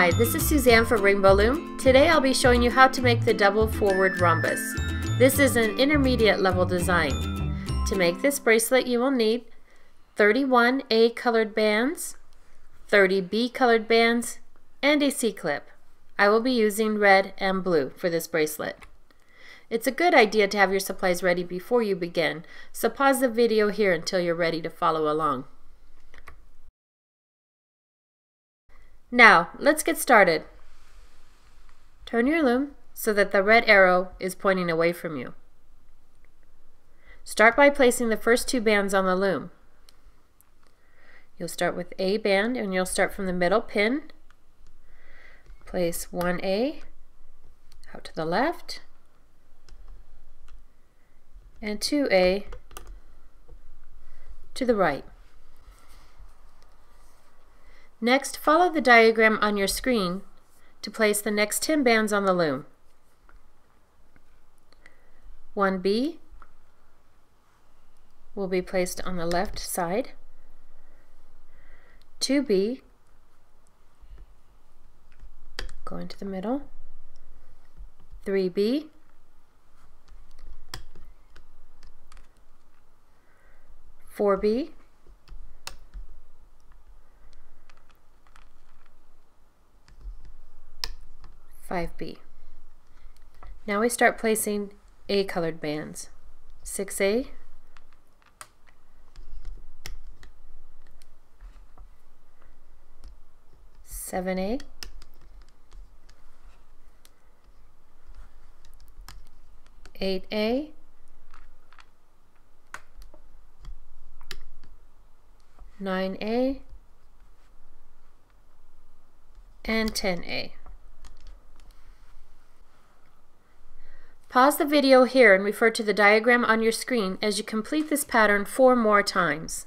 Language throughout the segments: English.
Hi, this is Suzanne from Rainbow Loom. Today I'll be showing you how to make the double forward rhombus. This is an intermediate level design. To make this bracelet you will need 31 A colored bands, 30 B colored bands, and a C-clip. I will be using red and blue for this bracelet. It's a good idea to have your supplies ready before you begin, so pause the video here until you're ready to follow along. Now, let's get started. Turn your loom so that the red arrow is pointing away from you. Start by placing the first two bands on the loom. You'll start with A band and you'll start from the middle pin. Place 1A out to the left and 2A to the right. Next, follow the diagram on your screen to place the next 10 bands on the loom. 1B will be placed on the left side, 2B go into the middle, 3B, 4B, 5B. Now we start placing A colored bands. 6A, 7A, 8A, 9A, and 10A. Pause the video here and refer to the diagram on your screen as you complete this pattern 4 more times.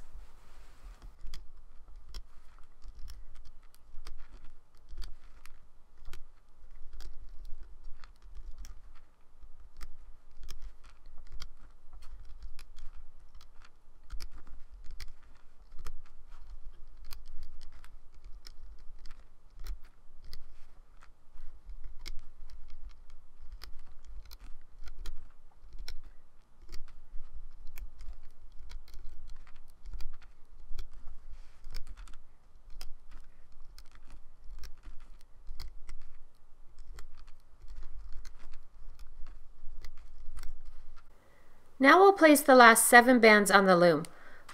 Now we'll place the last 7 bands on the loom.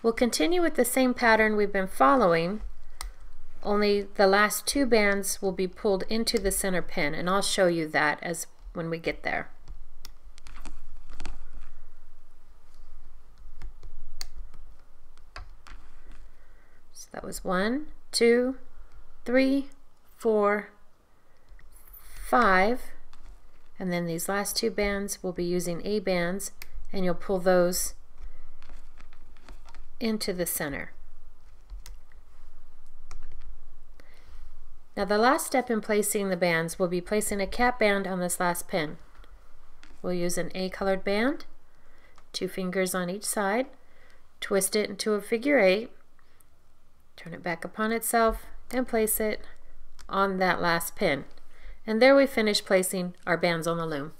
We'll continue with the same pattern we've been following, only the last 2 bands will be pulled into the center pin, and I'll show you that as when we get there. So that was 1, 2, 3, 4, 5, and then these last 2 bands we'll be using A bands, and you'll pull those into the center. Now the last step in placing the bands will be placing a cap band on this last pin. We'll use an A colored band, 2 fingers on each side, twist it into a figure 8, turn it back upon itself, and place it on that last pin. And there we finish placing our bands on the loom.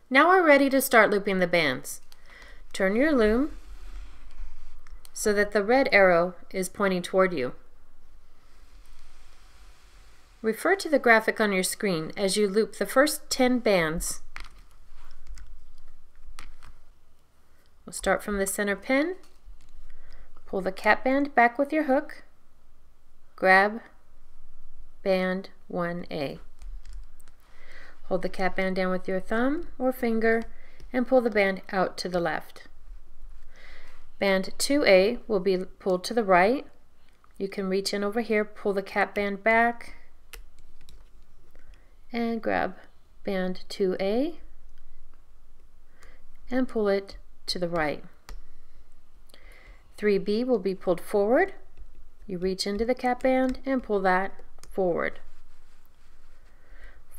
Now we're ready to start looping the bands. Turn your loom so that the red arrow is pointing toward you. Refer to the graphic on your screen as you loop the first 10 bands. We'll start from the center pin, pull the cap band back with your hook, grab band 1A. Hold the cap band down with your thumb or finger and pull the band out to the left. Band 2A will be pulled to the right. You can reach in over here, pull the cap band back, and grab band 2A and pull it to the right. 3B will be pulled forward. You reach into the cap band and pull that forward.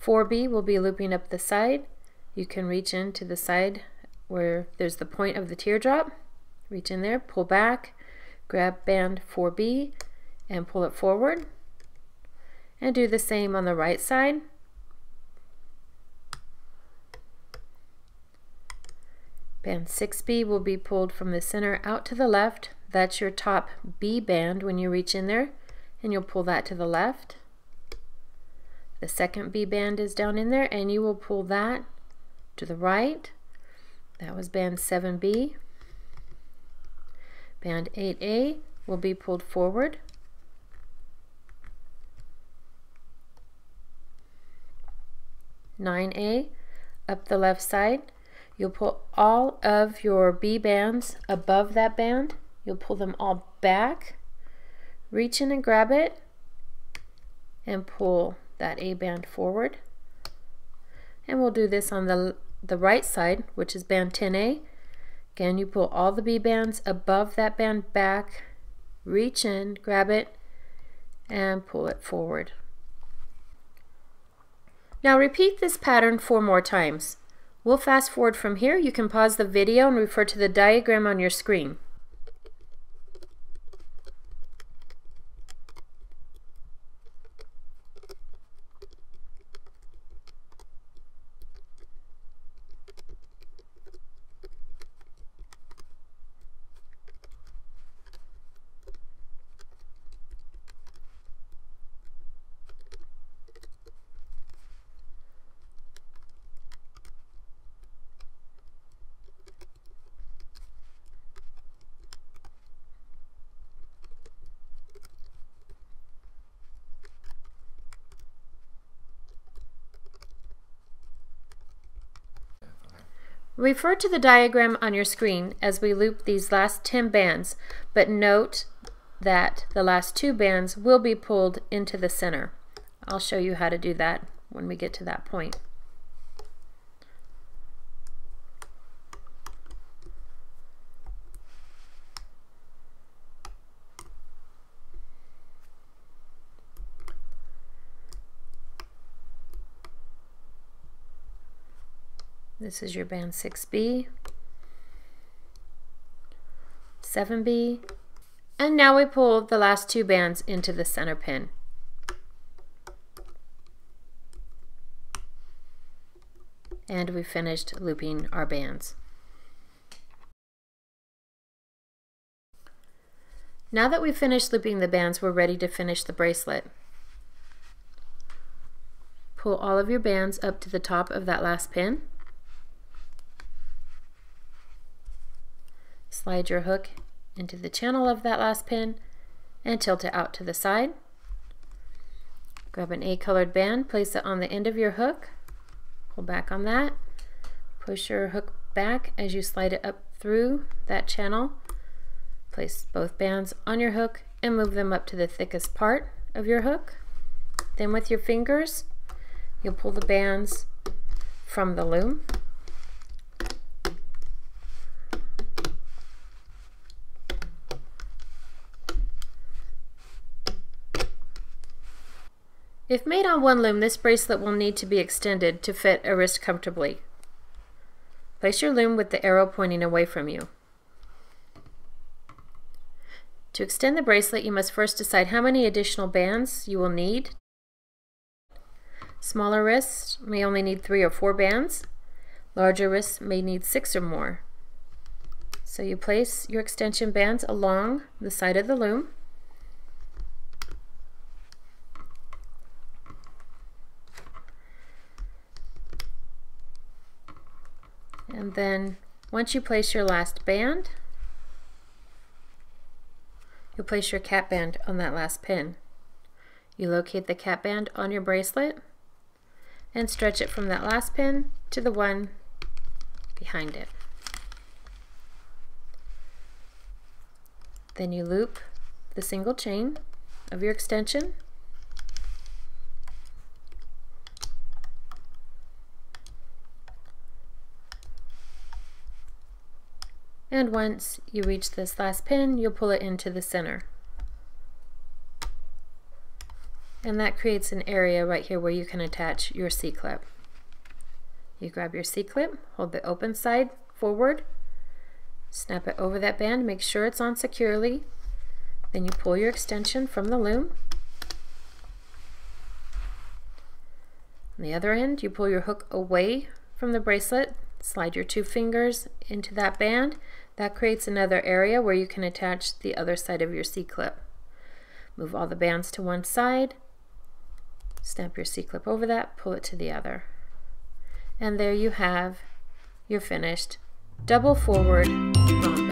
4B will be looping up the side. You can reach into the side where there's the point of the teardrop. Reach in there, pull back, grab band 4B, and pull it forward. And do the same on the right side. Band 6B will be pulled from the center out to the left. That's your top B band when you reach in there, and you'll pull that to the left. The second B band is down in there, and you will pull that to the right. That was band 7B. Band 8A will be pulled forward. Band 9A up the left side. You'll pull all of your B bands above that band. You'll pull them all back, reach in and grab it, and pull that A band forward. And we'll do this on the right side, which is band 10A. Again, you pull all the B bands above that band back, reach in, grab it, and pull it forward. Now repeat this pattern 4 more times. We'll fast forward from here. You can pause the video and refer to the diagram on your screen. Refer to the diagram on your screen as we loop these last 10 bands, but note that the last 2 bands will be pulled into the center. I'll show you how to do that when we get to that point. This is your band 6B, 7B, and now we pull the last 2 bands into the center pin. And we finished looping our bands. Now that we've finished looping the bands, we're ready to finish the bracelet. Pull all of your bands up to the top of that last pin. Slide your hook into the channel of that last pin and tilt it out to the side. Grab an A colored band, place it on the end of your hook, pull back on that, push your hook back as you slide it up through that channel. Place both bands on your hook and move them up to the thickest part of your hook. Then with your fingers, you'll pull the bands from the loom. If made on one loom, this bracelet will need to be extended to fit a wrist comfortably. Place your loom with the arrow pointing away from you. To extend the bracelet, you must first decide how many additional bands you will need. Smaller wrists may only need 3 or 4 bands. Larger wrists may need 6 or more. So you place your extension bands along the side of the loom. And then once you place your last band, you'll place your cap band on that last pin. You locate the cap band on your bracelet and stretch it from that last pin to the one behind it. Then you loop the single chain of your extension. And once you reach this last pin, you'll pull it into the center. And that creates an area right here where you can attach your C-clip. You grab your C-clip, hold the open side forward, snap it over that band, make sure it's on securely, Then you pull your extension from the loom. On the other end, you pull your hook away from the bracelet, slide your 2 fingers into that band. That creates another area where you can attach the other side of your C-clip. Move all the bands to one side, snap your C-clip over that, pull it to the other. And there you have your finished double forward rhombus.